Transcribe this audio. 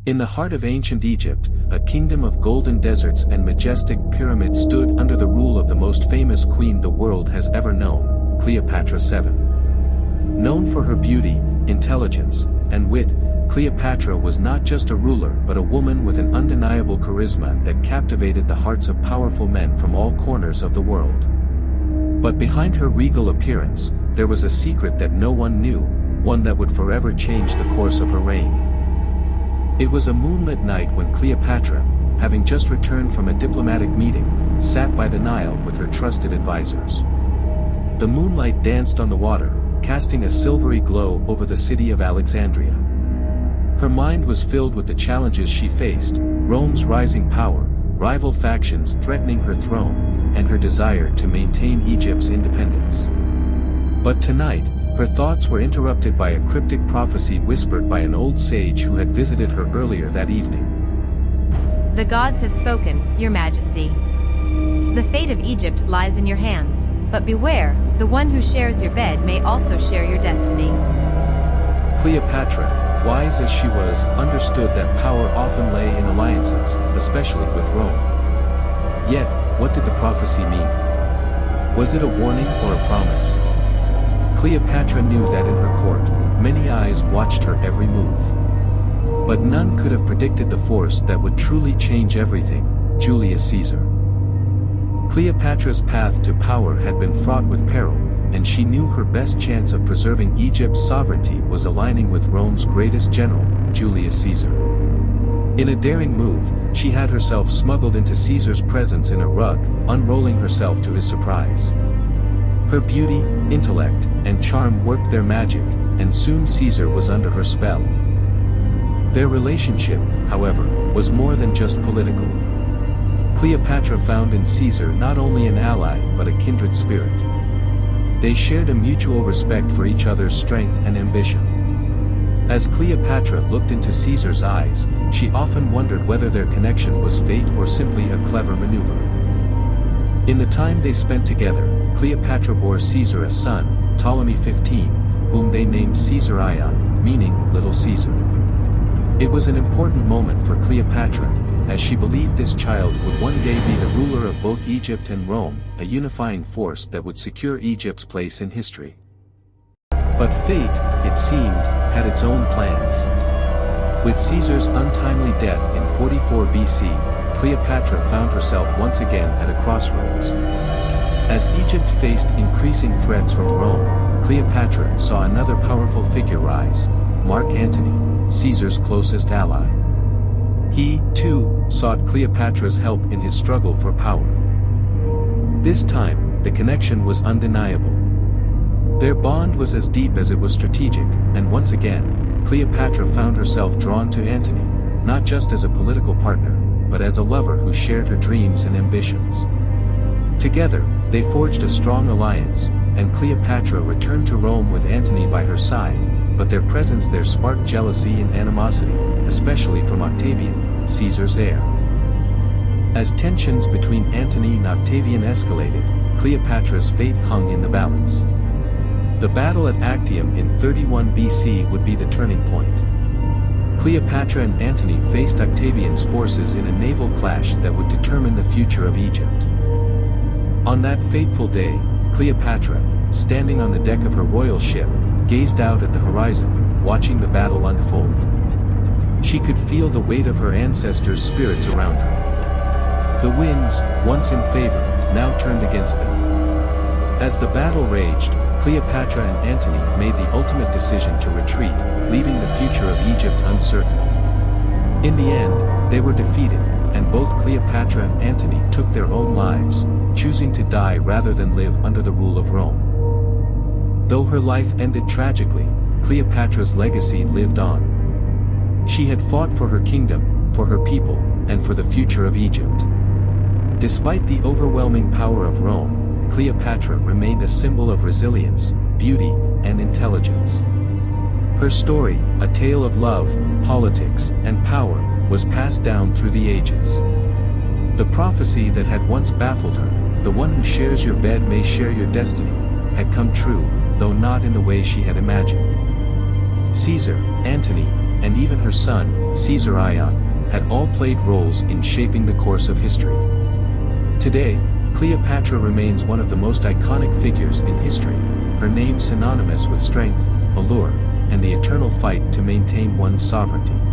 In the heart of ancient Egypt, a kingdom of golden deserts and majestic pyramids stood under the rule of the most famous queen the world has ever known, Cleopatra VII. Known for her beauty, intelligence, and wit, Cleopatra was not just a ruler but a woman with an undeniable charisma that captivated the hearts of powerful men from all corners of the world. But behind her regal appearance, there was a secret that no one knew, one that would forever change the course of her reign. It was a moonlit night when Cleopatra, having just returned from a diplomatic meeting, sat by the Nile with her trusted advisors. The moonlight danced on the water, casting a silvery glow over the city of Alexandria. Her mind was filled with the challenges she faced, Rome's rising power, rival factions threatening her throne, and her desire to maintain Egypt's independence. But tonight, her thoughts were interrupted by a cryptic prophecy whispered by an old sage who had visited her earlier that evening. The gods have spoken, Your Majesty. The fate of Egypt lies in your hands, but beware, the one who shares your bed may also share your destiny. Cleopatra, wise as she was, understood that power often lay in alliances, especially with Rome. Yet, what did the prophecy mean? Was it a warning or a promise? Cleopatra knew that in her court, many eyes watched her every move. But none could have predicted the force that would truly change everything, Julius Caesar. Cleopatra's path to power had been fraught with peril, and she knew her best chance of preserving Egypt's sovereignty was aligning with Rome's greatest general, Julius Caesar. In a daring move, she had herself smuggled into Caesar's presence in a rug, unrolling herself to his surprise. Her beauty, intellect, and charm worked their magic, and soon Caesar was under her spell. Their relationship, however, was more than just political. Cleopatra found in Caesar not only an ally but a kindred spirit. They shared a mutual respect for each other's strength and ambition. As Cleopatra looked into Caesar's eyes, she often wondered whether their connection was fate or simply a clever maneuver. In the time they spent together, Cleopatra bore Caesar a son, Ptolemy XV, whom they named Caesar Ion, meaning Little Caesar. It was an important moment for Cleopatra, as she believed this child would one day be the ruler of both Egypt and Rome, a unifying force that would secure Egypt's place in history. But fate, it seemed, had its own plans. With Caesar's untimely death in 44 BC, Cleopatra found herself once again at a crossroads. As Egypt faced increasing threats from Rome, Cleopatra saw another powerful figure rise, Mark Antony, Caesar's closest ally. He, too, sought Cleopatra's help in his struggle for power. This time, the connection was undeniable. Their bond was as deep as it was strategic, and once again, Cleopatra found herself drawn to Antony, not just as a political partner, but as a lover who shared her dreams and ambitions. Together, they forged a strong alliance, and Cleopatra returned to Rome with Antony by her side, but their presence there sparked jealousy and animosity, especially from Octavian, Caesar's heir. As tensions between Antony and Octavian escalated, Cleopatra's fate hung in the balance. The battle at Actium in 31 BC would be the turning point. Cleopatra and Antony faced Octavian's forces in a naval clash that would determine the future of Egypt. On that fateful day, Cleopatra, standing on the deck of her royal ship, gazed out at the horizon, watching the battle unfold. She could feel the weight of her ancestors' spirits around her. The winds, once in favor, now turned against them. As the battle raged, Cleopatra and Antony made the ultimate decision to retreat, leaving the future of Egypt uncertain. In the end, they were defeated, and both Cleopatra and Antony took their own lives, choosing to die rather than live under the rule of Rome. Though her life ended tragically, Cleopatra's legacy lived on. She had fought for her kingdom, for her people, and for the future of Egypt. Despite the overwhelming power of Rome, Cleopatra remained a symbol of resilience, beauty, and intelligence. Her story, a tale of love, politics, and power, was passed down through the ages. The prophecy that had once baffled her, the one who shares your bed may share your destiny, had come true, though not in the way she had imagined. Caesar, Antony, and even her son, Caesar Ion, had all played roles in shaping the course of history. Today, Cleopatra remains one of the most iconic figures in history, her name synonymous with strength, allure, and the eternal fight to maintain one's sovereignty.